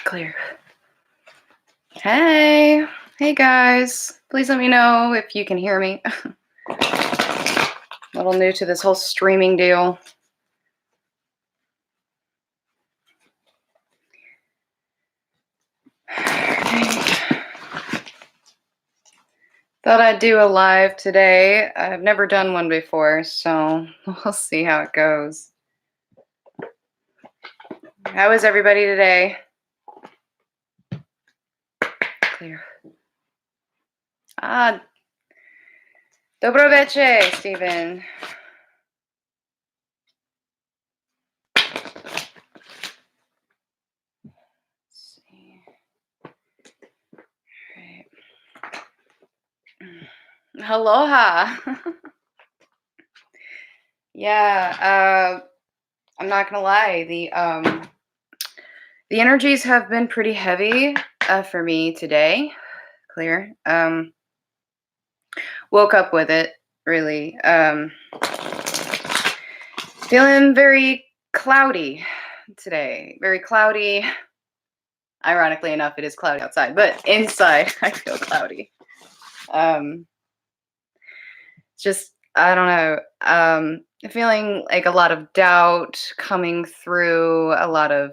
Clear. Hey. Hey, guys. Please let me know if you can hear me. A little new to this whole streaming deal. Thought I'd do a live today. I've never done one before, so we'll see how it goes. How is everybody today? Clear. Dobro veče, Steven. Let's see. All right. Aloha. Yeah, I'm not gonna lie. The energies have been pretty heavy for me today. Clear. Woke up with it, really. Feeling very cloudy today. Very cloudy. Ironically enough, it is cloudy outside, but inside I feel cloudy. Just, I don't know. Feeling like a lot of doubt coming through, a lot of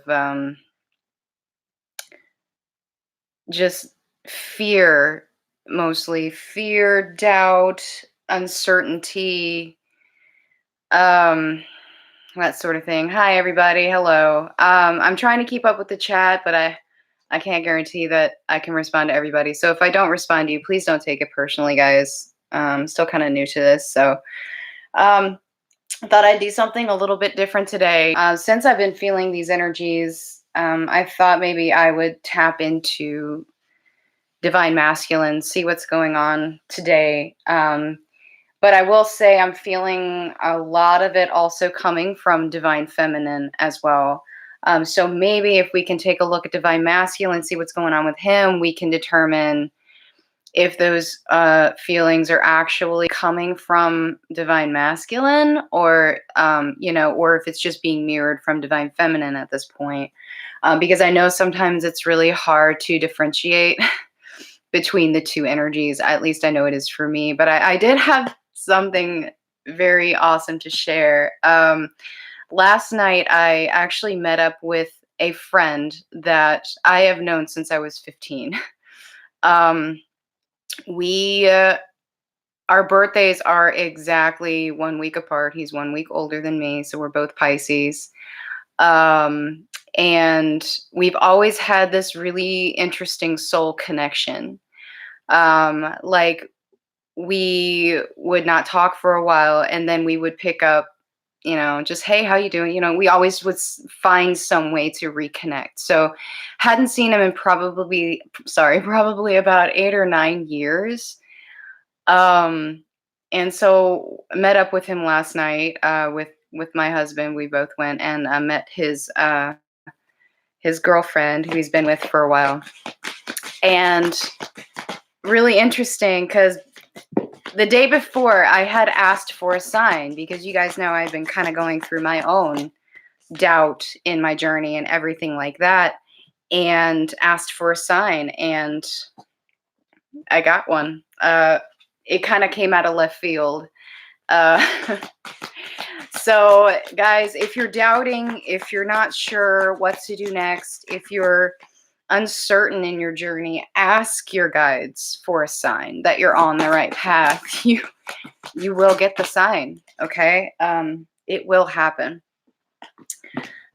just fear, mostly fear, doubt, uncertainty, that sort of thing. Hi, everybody. Hello. I'm trying to keep up with the chat, but I can't guarantee that I can respond to everybody. So if I don't respond to you, please don't take it personally, guys. I'm still kind of new to this, so I thought I'd do something a little bit different today. Since I've been feeling these energies, I thought maybe I would tap into Divine Masculine, see what's going on today. But I will say I'm feeling a lot of it also coming from Divine Feminine as well. So maybe if we can take a look at Divine Masculine, see what's going on with him, we can determine if those feelings are actually coming from Divine Masculine, or or if it's just being mirrored from Divine Feminine at this point. Because I know sometimes it's really hard to differentiate between the two energies. At least I know it is for me. But I did have something very awesome to share. Last night, I actually met up with a friend that I have known since I was 15. Our birthdays are exactly 1 week apart. He's 1 week older than me, so we're both Pisces. And we've always had this really interesting soul connection. Like, we would not talk for a while, and then we would pick up, just, hey, how you doing? We always would find some way to reconnect. So hadn't seen him in probably about 8 or 9 years. And so met up with him last night, with my husband. We both went and met his girlfriend, who he's been with for a while. And really interesting, because the day before I had asked for a sign, because you guys know I've been kind of going through my own doubt in my journey and everything like that, and asked for a sign, and I got one. It kind of came out of left field. So guys, if you're doubting, if you're not sure what to do next, if you're uncertain in your journey, ask your guides for a sign that you're on the right path. You will get the sign, okay? It will happen.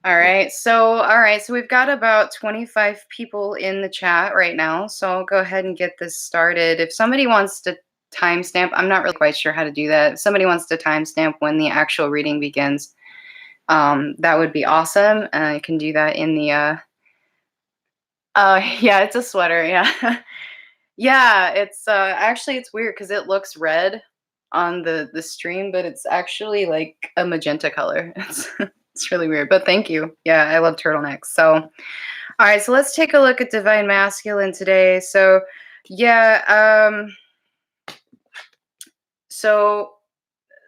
All right, so we've got about 25 people in the chat right now, so I'll go ahead and get this started. If somebody wants to timestamp, I'm not really quite sure how to do that. If somebody wants to timestamp when the actual reading begins, that would be awesome. I can do that in the yeah, it's a sweater. Yeah. Yeah, it's actually, it's weird because it looks red on the stream, but it's actually like a magenta color. It's really weird, but thank you. Yeah, I love turtlenecks. So, all right, so let's take a look at Divine Masculine today. So, yeah, so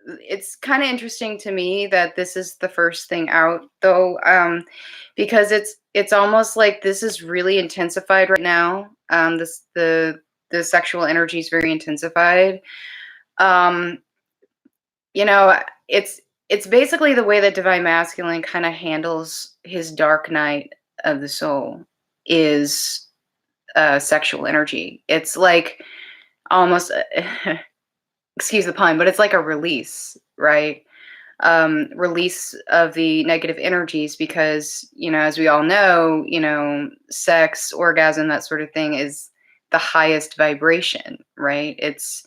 it's kind of interesting to me that this is the first thing out, though, because it's almost like this is really intensified right now. This the sexual energy is very intensified. Um, you know, it's basically the way that divine masculine kind of handles his dark night of the soul is sexual energy. It's like almost excuse the pun, but it's like a release, right? Release of the negative energies because, as we all know, sex, orgasm, that sort of thing is the highest vibration, right? It's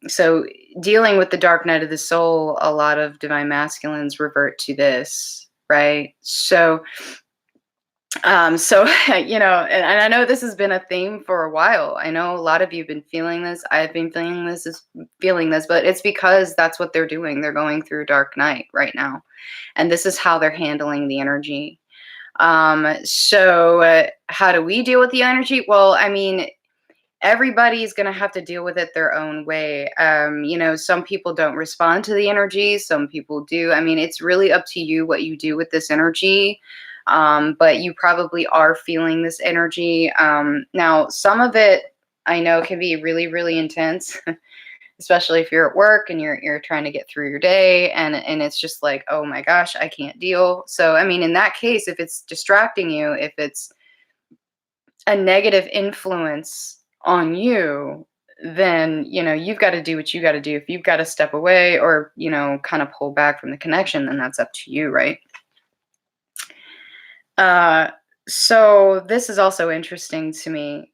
so dealing with the dark night of the soul, a lot of divine masculines revert to this, right? So and I know this has been a theme for a while. I know a lot of you have been feeling this. I've been feeling this, but it's because that's what they're doing. They're going through dark night right now, and this is how they're handling the energy. So how do we deal with the energy? Well, I mean, everybody's going to have to deal with it their own way. Some people don't respond to the energy, some people do. I mean, it's really up to you what you do with this energy. But you probably are feeling this energy. Now, some of it I know can be really, really intense, especially if you're at work and you're trying to get through your day, and it's just like, oh my gosh, I can't deal. So, I mean, in that case, if it's distracting you, if it's a negative influence on you, then you've got to do what you got to do. If you've got to step away or kind of pull back from the connection, then that's up to you, right? So this is also interesting to me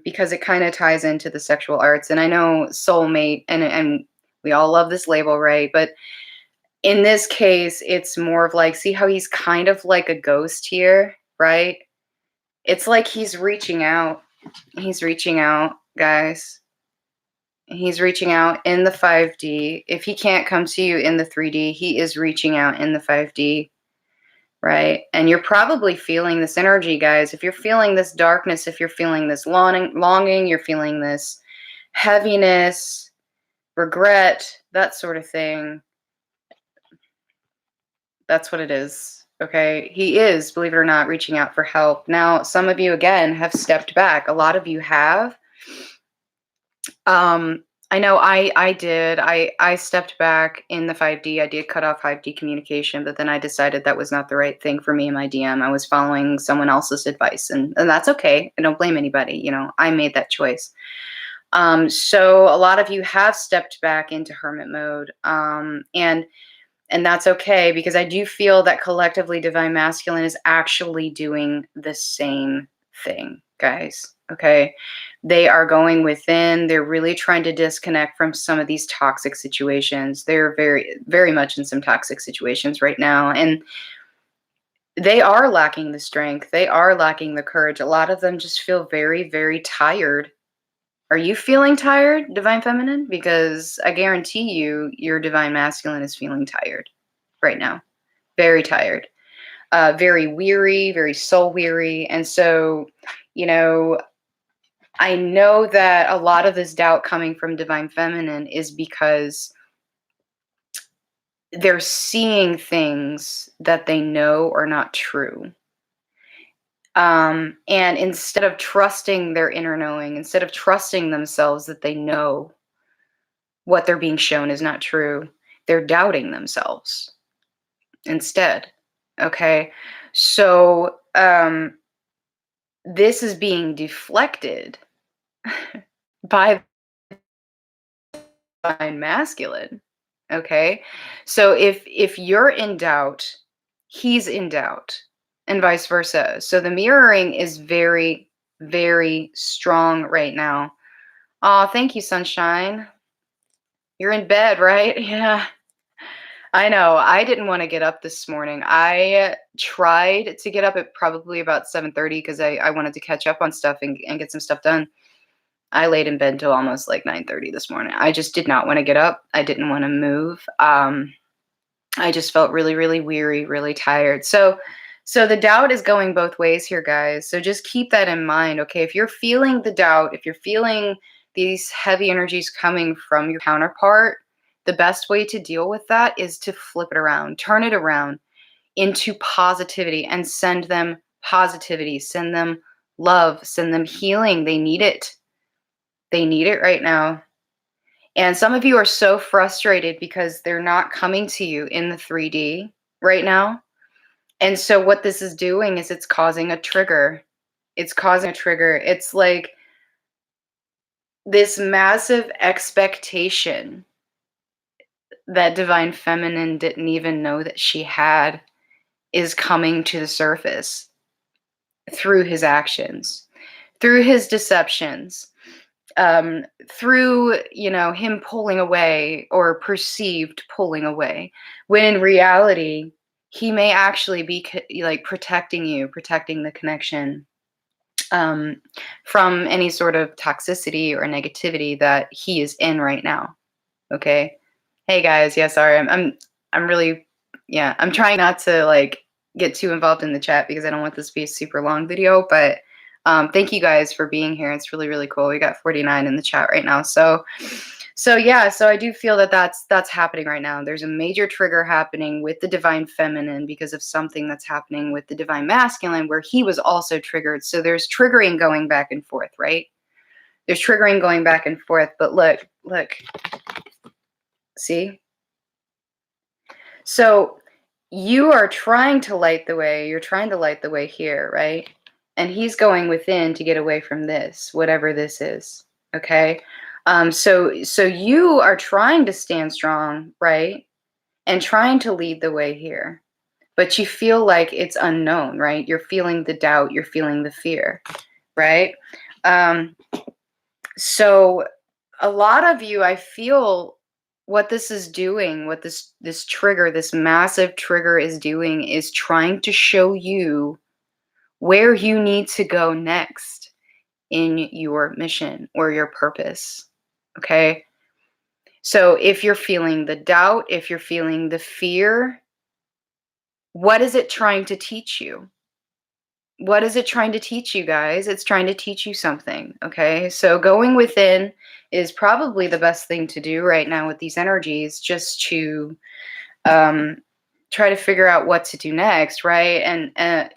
because it kind of ties into the sexual arts, and I know soulmate, and we all love this label, right? But in this case, it's more of like, see how he's kind of like a ghost here, right? It's like he's reaching out. He's reaching out, guys. He's reaching out in the 5D. If he can't come to you in the 3D, he is reaching out in the 5D, right? And you're probably feeling this energy, guys. If you're feeling this darkness, if you're feeling this longing, you're feeling this heaviness, regret, that sort of thing. That's what it is. Okay. He is, believe it or not, reaching out for help. Now, some of you, again, have stepped back. A lot of you have. I know I did. I stepped back in the 5D. I did cut off 5D communication, but then I decided that was not the right thing for me in my DM. I was following someone else's advice, and that's okay. I don't blame anybody. I made that choice. So a lot of you have stepped back into hermit mode. And that's okay, because I do feel that collectively divine masculine is actually doing the same thing, guys. Okay. They are going within. They're really trying to disconnect from some of these toxic situations. They're very, very much in some toxic situations right now. And they are lacking the strength. They are lacking the courage. A lot of them just feel very, very tired. Are you feeling tired, divine feminine? Because I guarantee you, your divine masculine is feeling tired right now. Very tired. Very weary, very soul weary. And so, I know that a lot of this doubt coming from divine feminine is because they're seeing things that they know are not true. And instead of trusting their inner knowing, instead of trusting themselves that they know what they're being shown is not true, they're doubting themselves instead. Okay. So this is being deflected by divine masculine. Okay. So if you're in doubt, he's in doubt, and vice versa. So the mirroring is very, very strong right now. Oh, thank you, sunshine. You're in bed, right? Yeah. I know. I didn't want to get up this morning. I tried to get up at probably about 7:30 because I wanted to catch up on stuff and get some stuff done. I laid in bed till almost like 9:30 this morning. I just did not want to get up. I didn't want to move. I just felt really, really weary, really tired. So the doubt is going both ways here, guys. So just keep that in mind. Okay. If you're feeling the doubt, if you're feeling these heavy energies coming from your counterpart, the best way to deal with that is to flip it around, turn it around into positivity and send them positivity, send them love, send them healing. They need it. They need it right now. And some of you are so frustrated because they're not coming to you in the 3D right now. And so what this is doing is it's causing a trigger. It's causing a trigger. It's like this massive expectation that divine feminine didn't even know that she had is coming to the surface through his actions, through his deceptions, through, you know, him pulling away or perceived pulling away, when in reality he may actually be like protecting you, protecting the connection, from any sort of toxicity or negativity that he is in right now. Okay. Hey guys, yeah, sorry, I'm really, yeah, I'm trying not to like get too involved in the chat because I don't want this to be a super long video, but thank you guys for being here. It's really, really cool. We got 49 in the chat right now. So yeah, so I do feel that that's happening right now. There's a major trigger happening with the divine feminine because of something that's happening with the divine masculine where he was also triggered. So there's triggering going back and forth, right? There's triggering going back and forth, but look, see? So you are trying to light the way. You're trying to light the way here, right? And he's going within to get away from this, whatever this is. Okay. So you are trying to stand strong, right? And trying to lead the way here. But you feel like it's unknown, right? You're feeling the doubt, you're feeling the fear, right? So a lot of you, I feel what this is doing, what this trigger, this massive trigger is doing is trying to show you where you need to go next in your mission or your purpose. Okay? So if you're feeling the doubt, if you're feeling the fear, what is it trying to teach you? What is it trying to teach you guys? It's trying to teach you something, okay? So going within is probably the best thing to do right now with these energies, just to try to figure out what to do next, right? And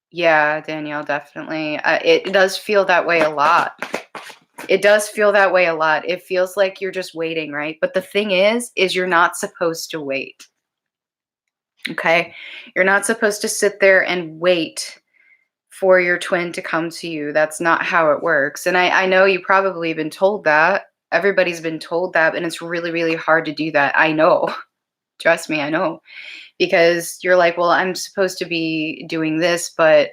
yeah, Danielle, definitely. It does feel that way a lot. It does feel that way a lot. It feels like you're just waiting, right? But the thing is you're not supposed to wait. Okay? You're not supposed to sit there and wait for your twin to come to you. That's not how it works. And I know you probably been told that. Everybody's been told that, and it's really, really hard to do that. I know. Trust me, I know. Because you're like, well, I'm supposed to be doing this, but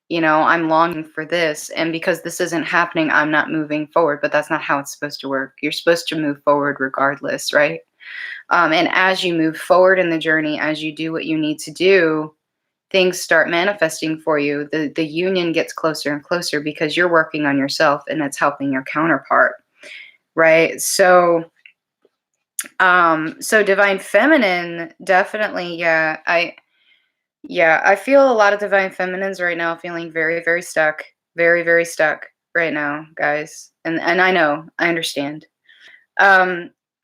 you know, I'm longing for this. And because this isn't happening, I'm not moving forward. But that's not how it's supposed to work. You're supposed to move forward regardless, right? And as you move forward in the journey, as you do what you need to do, things start manifesting for you. The union gets closer and closer because you're working on yourself and it's helping your counterpart, right? So so divine feminine, definitely, I feel a lot of divine feminines right now feeling very, very stuck, very, very stuck right now, guys. And I know, I understand.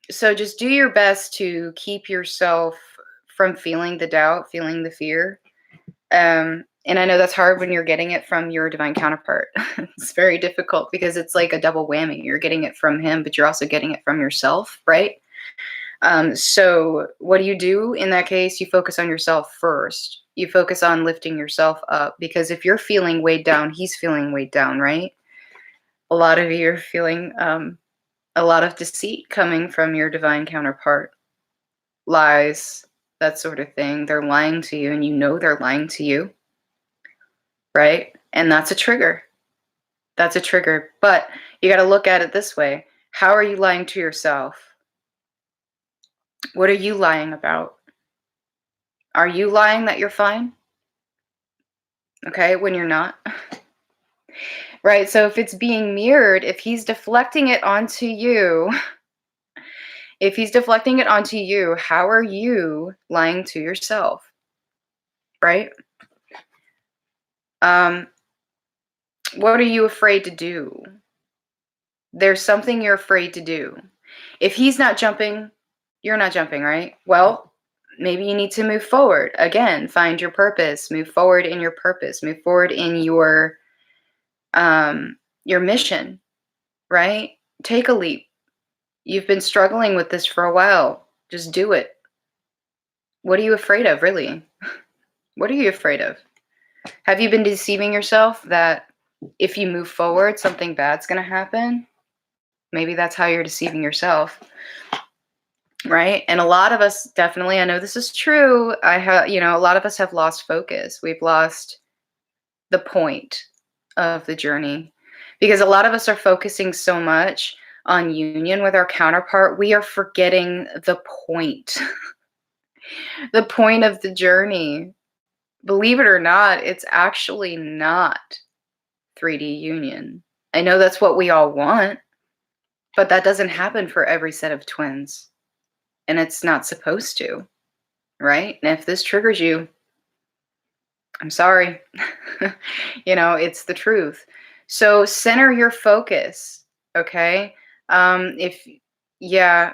So just do your best to keep yourself from feeling the doubt, feeling the fear. And I know that's hard when you're getting it from your divine counterpart. It's very difficult because it's like a double whammy. You're getting it from him, but you're also getting it from yourself, right? So what do you do in that case? You focus on yourself first. You focus on lifting yourself up, because if you're feeling weighed down, he's feeling weighed down, right? A lot of you are feeling a lot of deceit coming from your divine counterpart. Lies, that sort of thing. They're lying to you and you know they're lying to you, right? And that's a trigger. That's a trigger. But you got to look at it this way. How are you lying to yourself? What are you lying about? Are you lying that you're fine? Okay, when you're not. Right? So if it's being mirrored, if he's deflecting it onto you, if he's deflecting it onto you, how are you lying to yourself? Right? What are you afraid to do? There's something you're afraid to do. If he's not jumping, you're not jumping, right? Well, maybe you need to move forward. Again, find your purpose, move forward in your purpose, move forward in your mission, right? Take a leap. You've been struggling with this for a while. Just do it. What are you afraid of, really? What are you afraid of? Have you been deceiving yourself that if you move forward, something bad's going to happen? Maybe that's how you're deceiving yourself, right? And a lot of us definitely, I know this is true. A lot of us have lost focus. We've lost the point of the journey because a lot of us are focusing so much on union with our counterpart, we are forgetting the point, the point of the journey. Believe it or not, it's actually not 3D union. I know that's what we all want, but that doesn't happen for every set of twins. And it's not supposed to, right? And if this triggers you, I'm sorry. It's the truth. So center your focus, okay? If, yeah,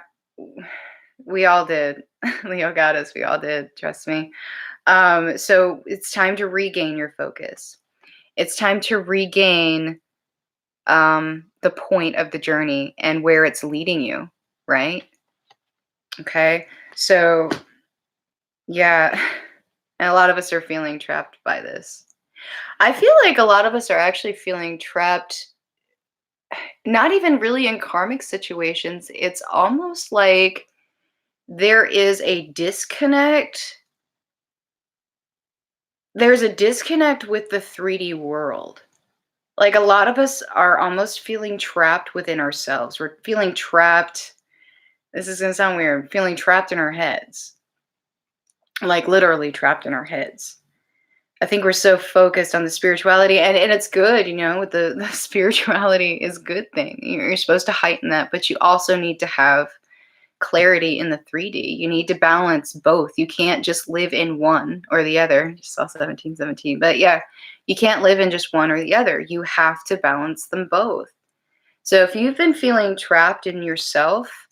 we all did. Leo got us. We all did. Trust me. So it's time to regain your focus. It's time to regain the point of the journey and where it's leading you, right? Okay. So, yeah. And a lot of us are feeling trapped by this. I feel like a lot of us are actually feeling trapped, not even really in karmic situations. It's almost like there is a disconnect. There's a disconnect with the 3D world. Like a lot of us are almost feeling trapped within ourselves. We're feeling trapped. This is going to sound weird. Feeling trapped in our heads. Like literally trapped in our heads. I think we're so focused on the spirituality, and it's good, with the spirituality is a good thing. You're supposed to heighten that, but you also need to have clarity in the 3D. You need to balance both. You can't just live in one or the other. Just saw 1717. But yeah, you can't live in just one or the other. You have to balance them both. So if you've been feeling trapped in yourself,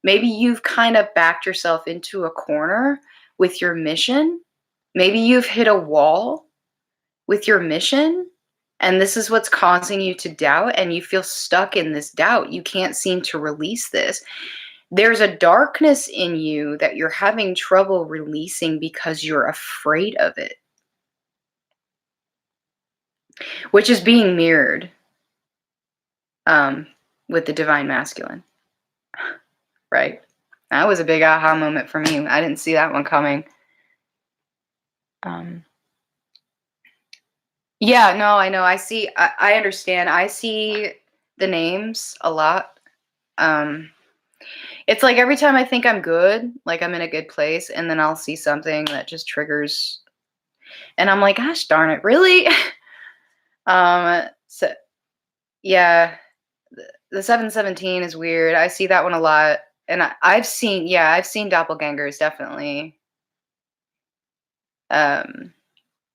maybe you've kind of backed yourself into a corner with your mission. Maybe you've hit a wall with your mission, and this is what's causing you to doubt, and you feel stuck in this doubt. You can't seem to release this. There's a darkness in you that you're having trouble releasing because you're afraid of it, which is being mirrored with the divine masculine, right? That was a big aha moment for me. I didn't see that one coming. Yeah, no, I know. I understand. I see the names a lot. It's like every time I think I'm good, like I'm in a good place, and then I'll see something that just triggers, and I'm like, gosh darn it, really? So yeah, the 717 is weird. I see that one a lot, and I've seen doppelgangers definitely.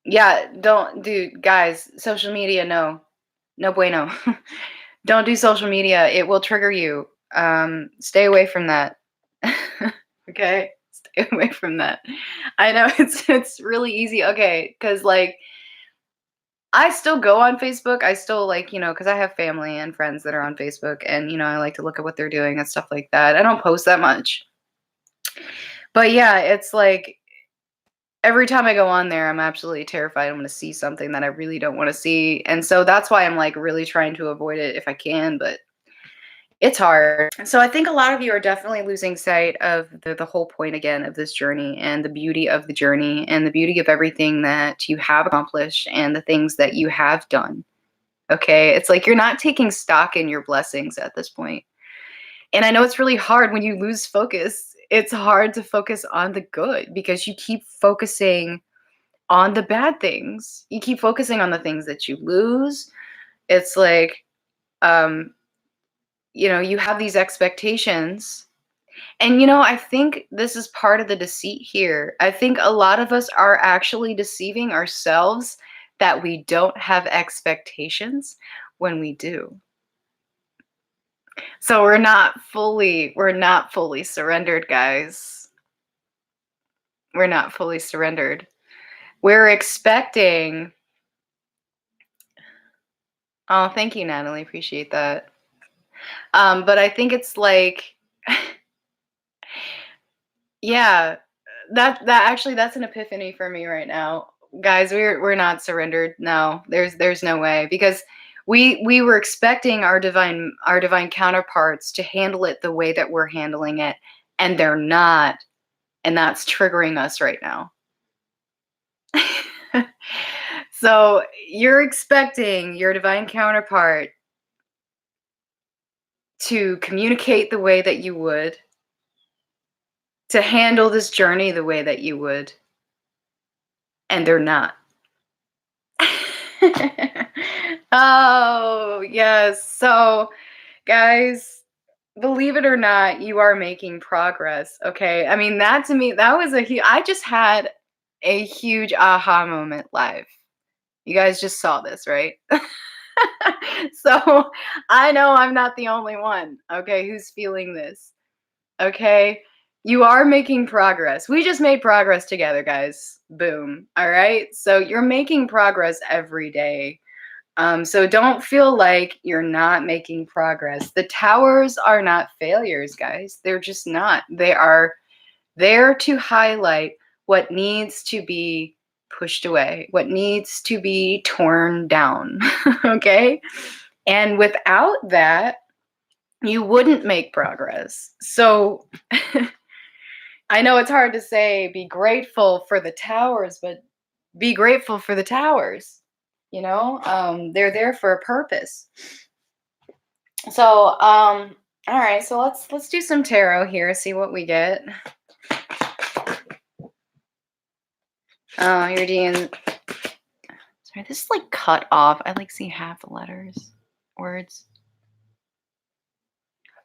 Yeah, don't do guys, social media, no bueno. Don't do social media. It will trigger you. Stay away from that. Okay? Stay away from that. I know it's really easy. Okay, because like I still go on Facebook. I still like, because I have family and friends that are on Facebook, and I like to look at what they're doing and stuff like that. I don't post that much. But yeah, it's like every time I go on there, I'm absolutely terrified I'm going to see something that I really don't want to see. And so that's why I'm like really trying to avoid it if I can, but it's hard. So I think a lot of you are definitely losing sight of the whole point again of this journey, and the beauty of the journey, and the beauty of everything that you have accomplished and the things that you have done. Okay? It's like you're not taking stock in your blessings at this point. And I know it's really hard when you lose focus. It's hard to focus on the good because you keep focusing on the bad things. You keep focusing on the things that you lose. It's like, you have these expectations. And, I think this is part of the deceit here. I think a lot of us are actually deceiving ourselves that we don't have expectations when we do. So we're not fully surrendered, guys. We're not fully surrendered. We're expecting. Oh, thank you, Natalie. Appreciate that. But I think it's like, yeah, that actually that's an epiphany for me right now, guys. We're not surrendered. No, there's no way, because we were expecting our divine counterparts to handle it the way that we're handling it, and they're not, and that's triggering us right now. So you're expecting your divine counterpart to communicate the way that you would, to handle this journey the way that you would, and they're not. Oh, yes. So, guys, believe it or not, you are making progress. Okay. I mean, that to me, that was I just had a huge aha moment live. You guys just saw this, right? So I know I'm not the only one, okay, who's feeling this. Okay. You are making progress. We just made progress together, guys. Boom. All right. So you're making progress every day. So don't feel like you're not making progress. The towers are not failures, guys. They're just not. They are there to highlight what needs to be pushed away, what needs to be torn down. Okay. And without that, you wouldn't make progress. So I know it's hard to say be grateful for the towers, but be grateful for the towers. They're there for a purpose. So, all right, so let's do some tarot here, see what we get. Oh, you're doing. Sorry, this is like cut off. I like see half the letters, words.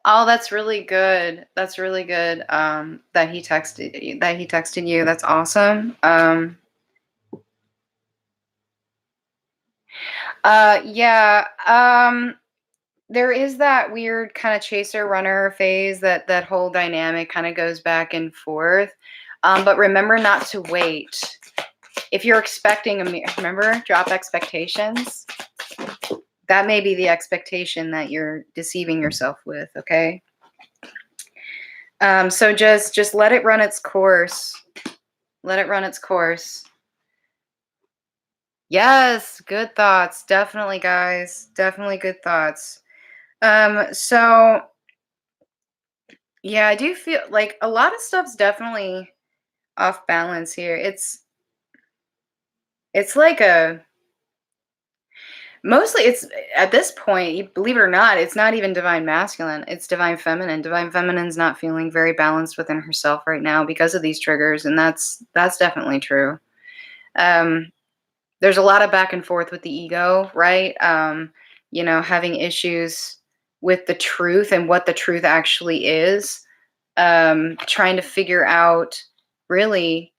Oh, that's really good. That's really good. That he texted you. That's awesome. Yeah. There is that weird kind of chaser runner phase, that whole dynamic kind of goes back and forth. But remember not to wait. If you're expecting remember, drop expectations. That may be the expectation that you're deceiving yourself with, okay? So just let it run its course. Let it run its course. Yes, good thoughts. Definitely, guys. Definitely good thoughts. So yeah, I do feel like a lot of stuff's definitely off balance here. It's like a mostly it's at this point, you believe it or not, it's not even divine masculine, it's divine feminine. Divine feminine's not feeling very balanced within herself right now because of these triggers, and that's definitely true. Um there's a lot of back and forth with the ego, right? Having issues with the truth and what the truth actually is. Trying to figure out really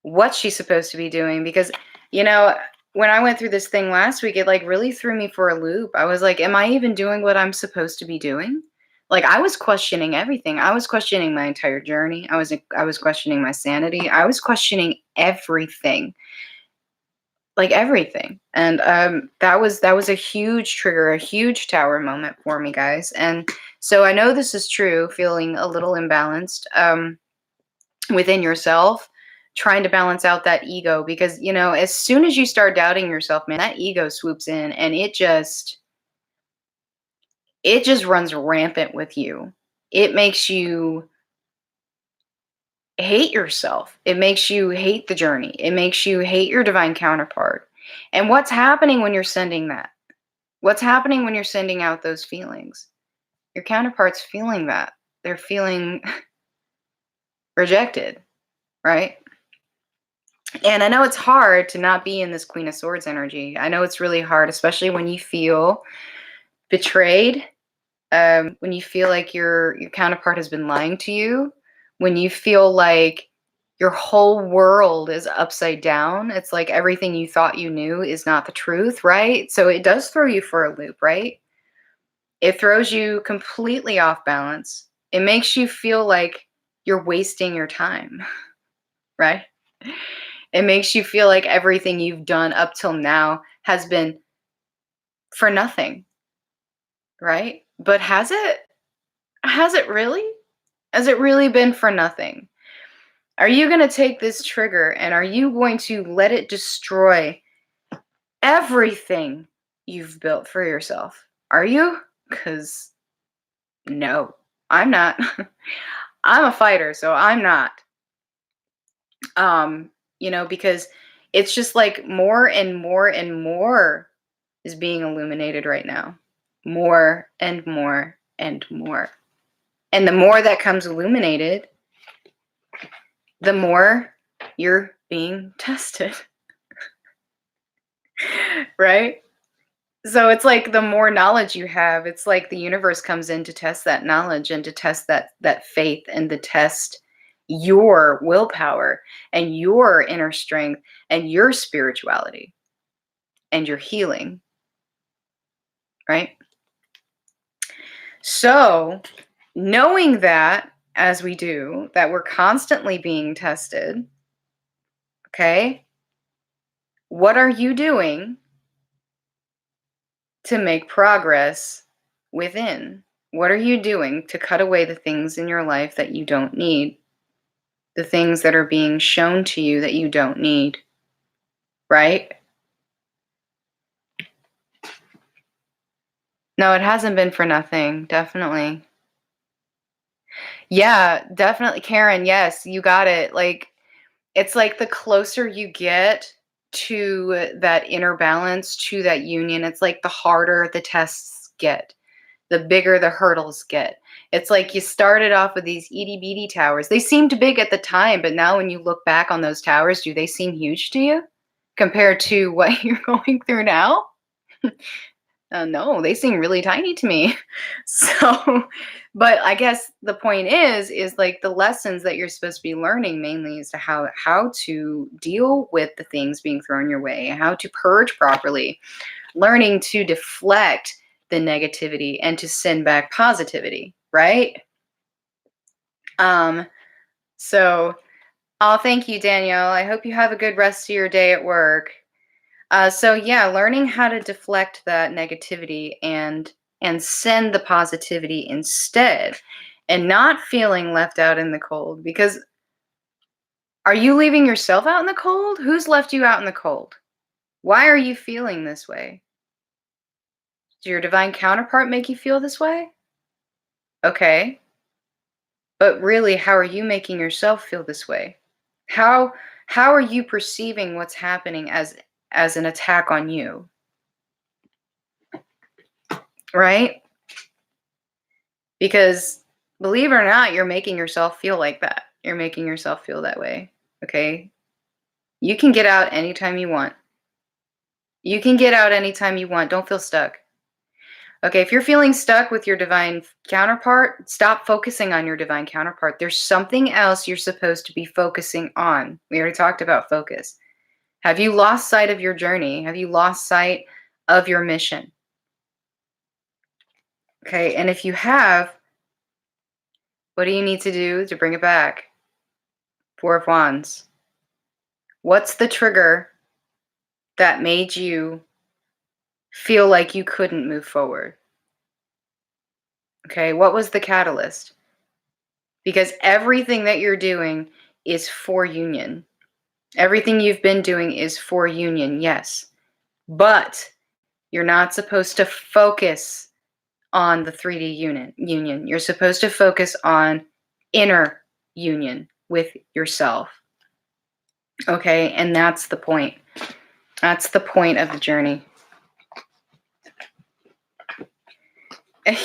what she's supposed to be doing, because you know when I went through this thing last week, it like really threw me for a loop. I was like, am I even doing what I'm supposed to be doing? Like, I was questioning everything. I was questioning my entire journey. I was questioning my sanity. I was questioning everything, like everything. And that was a huge trigger, a huge tower moment for me, guys. And so I know this is true, feeling a little imbalanced within yourself, trying to balance out that ego, because as soon as you start doubting yourself, man, that ego swoops in, and it just runs rampant with you. It makes you hate yourself. It makes you hate the journey. It makes you hate your divine counterpart. And what's happening when you're sending that? What's happening when you're sending out those feelings? Your counterpart's feeling that. They're feeling rejected, right? And I know it's hard to not be in this Queen of Swords energy. I know it's really hard, especially when you feel betrayed, when you feel like your counterpart has been lying to you, when you feel like your whole world is upside down. It's like everything you thought you knew is not the truth, right? So it does throw you for a loop, right? It throws you completely off balance. It makes you feel like you're wasting your time, right? It makes you feel like everything you've done up till now has been for nothing, right? But has it? Has it really? Has it really been for nothing? Are you going to take this trigger and are you going to let it destroy everything you've built for yourself? Are you? Because no, I'm not. I'm a fighter, so I'm not. Because it's just like more and more and more is being illuminated right now. More and more and more. And the more that comes illuminated, the more you're being tested. Right? So it's like the more knowledge you have, it's like the universe comes in to test that knowledge and to test that faith and to test your willpower and your inner strength and your spirituality and your healing, right? So, knowing that as we do, that we're constantly being tested, okay? What are you doing to make progress within? What are you doing to cut away the things in your life that you don't need? The things that are being shown to you that you don't need, right? No, it hasn't been for nothing, definitely. Yeah, definitely, Karen. Yes, you got it. Like, it's like the closer you get to that inner balance, to that union, it's like the harder the tests get, the bigger the hurdles get. It's like you started off with these itty bitty towers. They seemed big at the time, but now when you look back on those towers, do they seem huge to you compared to what you're going through now? No, they seem really tiny to me. So, but I guess the point is like the lessons that you're supposed to be learning mainly is to how to deal with the things being thrown your way, how to purge properly, learning to deflect the negativity and to send back positivity, right? Um, so oh, thank you, Danielle. I hope you have a good rest of your day at work. So yeah, learning how to deflect that negativity and send the positivity instead, and not feeling left out in the cold. Because are you leaving yourself out in the cold? Who's left you out in the cold? Why are you feeling this way? Did your divine counterpart make you feel this way? Okay. But really, how are you making yourself feel this way? How how are you perceiving what's happening as an attack on you? Right? Because believe it or not, you're making yourself feel like that. You're making yourself feel that way. Okay? You can get out anytime you want. You can get out anytime you want. Don't feel stuck. Okay, if you're feeling stuck with your divine counterpart, stop focusing on your divine counterpart. There's something else you're supposed to be focusing on. We already talked about focus. Have you lost sight of your journey? Have you lost sight of your mission? Okay, and if you have, what do you need to do to bring it back? Four of Wands. What's the trigger that made you feel like you couldn't move forward? Okay, what was the catalyst? Because everything that you're doing is for union. Everything you've been doing is for union, yes. But you're not supposed to focus on the 3D union. You're supposed to focus on inner union with yourself. Okay, and that's the point. That's the point of the journey.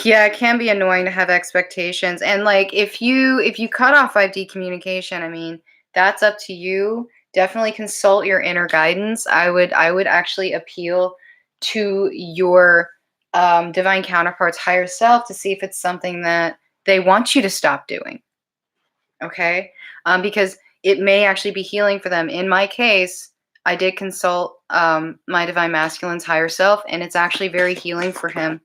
Yeah, it can be annoying to have expectations. And like if you cut off 5D communication, I mean, that's up to you. Definitely consult your inner guidance. I would actually appeal to your divine counterpart's higher self to see if it's something that they want you to stop doing. Okay? Because it may actually be healing for them. In my case, I did consult my Divine Masculine's higher self, and it's actually very healing for him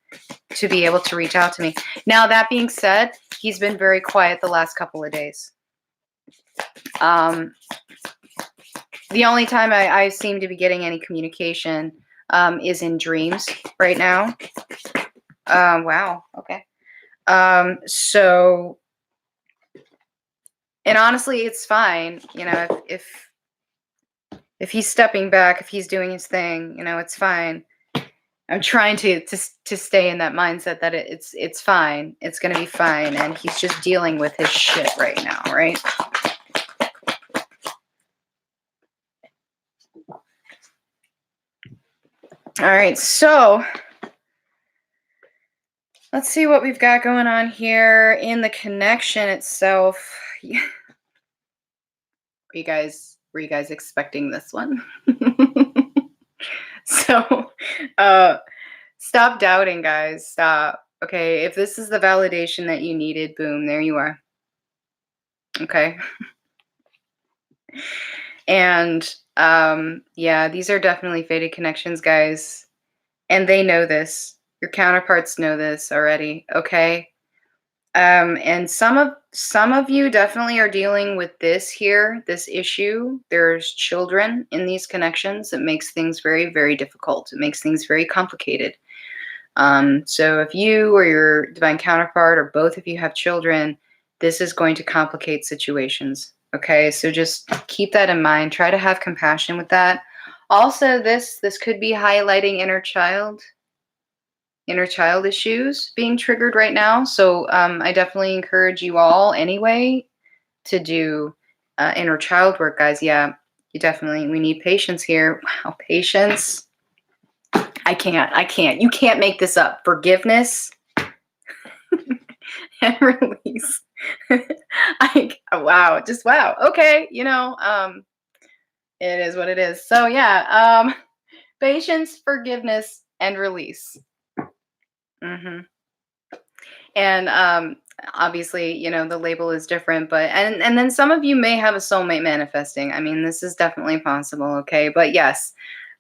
to be able to reach out to me. Now, that being said, he's been very quiet the last couple of days. The only time I seem to be getting any communication is in dreams right now. Wow. Okay. So, and honestly, it's fine. You know, if he's stepping back, if he's doing his thing, you know, it's fine. I'm trying to stay in that mindset that it's fine. It's gonna be fine, and he's just dealing with his shit right now, right? All right, so let's see what we've got going on here in the connection itself. Were you guys expecting this one? So, stop doubting, guys. Stop. Okay, if this is the validation that you needed, boom, there you are. Okay. And yeah, these are definitely fated connections, guys. And they know this. Your counterparts know this already, okay? And some of you definitely are dealing with this here, this issue. There's children in these connections. It makes things very, very difficult. It makes things very complicated. So if you or your divine counterpart or both of you have children, this is going to complicate situations. Okay, so just keep that in mind. Try to have compassion with that. Also, this could be highlighting inner child issues being triggered right now. So I definitely encourage you all anyway to do inner child work, guys. Yeah, we need patience here. Wow, patience. I can't. You can't make this up. Forgiveness and release. Wow, just wow. Okay, you know, it is what it is. So yeah, patience, forgiveness, and release. And obviously, you know, the label is different, but and then some of you may have a soulmate manifesting. I mean, this is definitely possible, okay? But yes,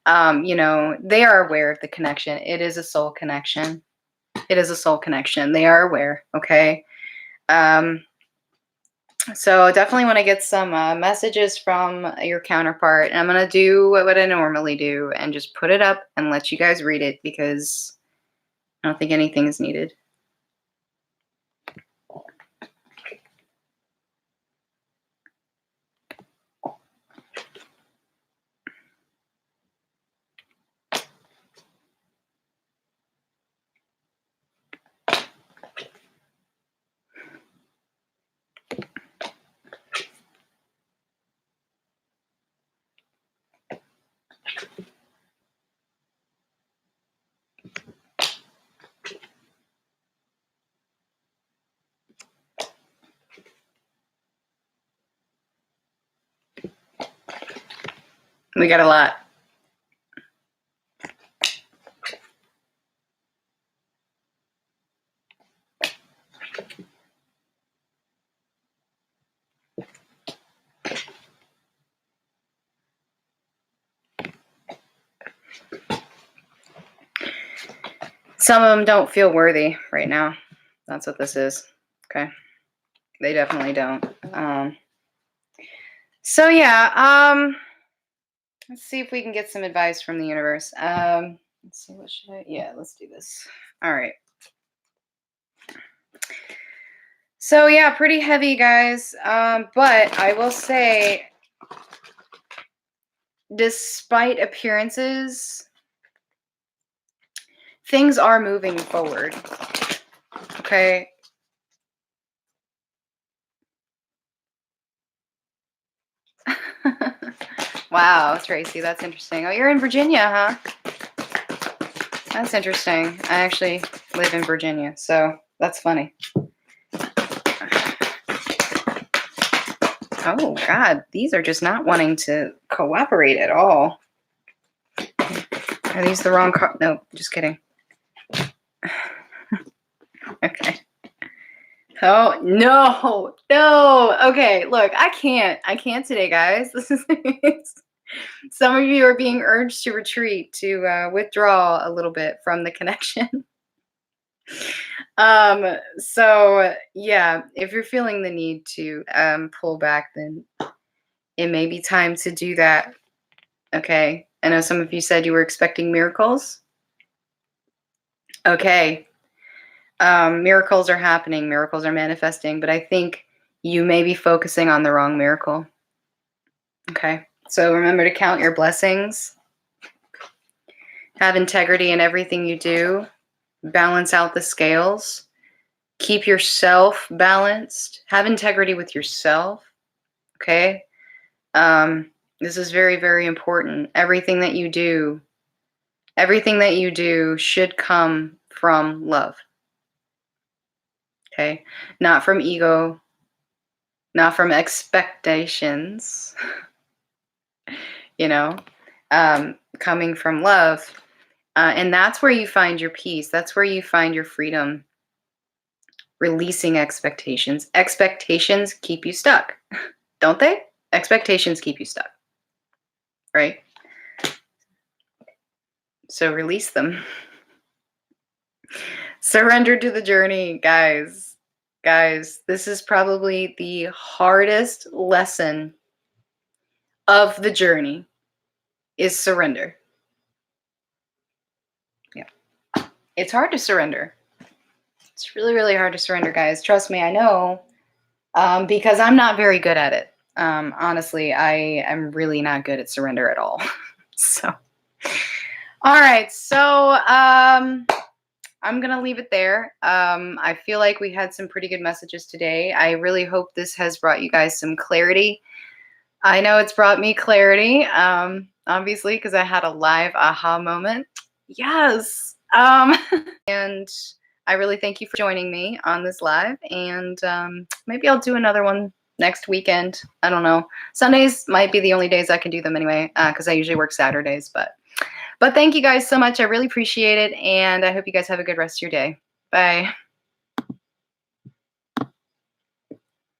you know, they are aware of the connection. It is a soul connection. It is a soul connection. They are aware, okay? So definitely want to get some messages from your counterpart. And I'm going to do what I normally do and just put it up and let you guys read it because I don't think anything is needed. We got a lot. Some of them don't feel worthy right now. That's what this is. Okay. They definitely don't. So yeah, let's see if we can get some advice from the universe. Let's see, what should I? Yeah, let's do this. All right. So yeah, pretty heavy, guys. But I will say, despite appearances, things are moving forward. Okay. Wow, Tracy, that's interesting. Oh, you're in Virginia, huh? That's interesting. I actually live in Virginia, so that's funny. Oh, God, these are just not wanting to cooperate at all. Are these the wrong card? No, just kidding. Okay. Oh, no. Okay, look, I can't today, guys. This is Some of you are being urged to retreat, to withdraw a little bit from the connection. So yeah, if you're feeling the need to pull back, then it may be time to do that. Okay. I know some of you said you were expecting miracles. Okay. Miracles are happening, miracles are manifesting, but I think you may be focusing on the wrong miracle. Okay. So remember to count your blessings. Have integrity in everything you do. Balance out the scales. Keep yourself balanced. Have integrity with yourself. Okay. This is very, very important. Everything that you do should come from love. Okay. Not from ego, not from expectations, coming from love. And that's where you find your peace. That's where you find your freedom. Releasing expectations. Expectations keep you stuck, don't they? Expectations keep you stuck, right? So release them. Surrender to the journey, guys. Guys, this is probably the hardest lesson of the journey is surrender. Yeah. It's hard to surrender. It's really, really hard to surrender, guys. Trust me, I know. Because I'm not very good at it. Honestly, I am really not good at surrender at all. So, all right. So, I'm going to leave it there. I feel like we had some pretty good messages today. I really hope this has brought you guys some clarity. I know it's brought me clarity, obviously, because I had a live aha moment. Yes. And I really thank you for joining me on this live. And maybe I'll do another one next weekend. I don't know. Sundays might be the only days I can do them anyway, because I usually work Saturdays. But thank you guys so much. I really appreciate it. And I hope you guys have a good rest of your day. Bye.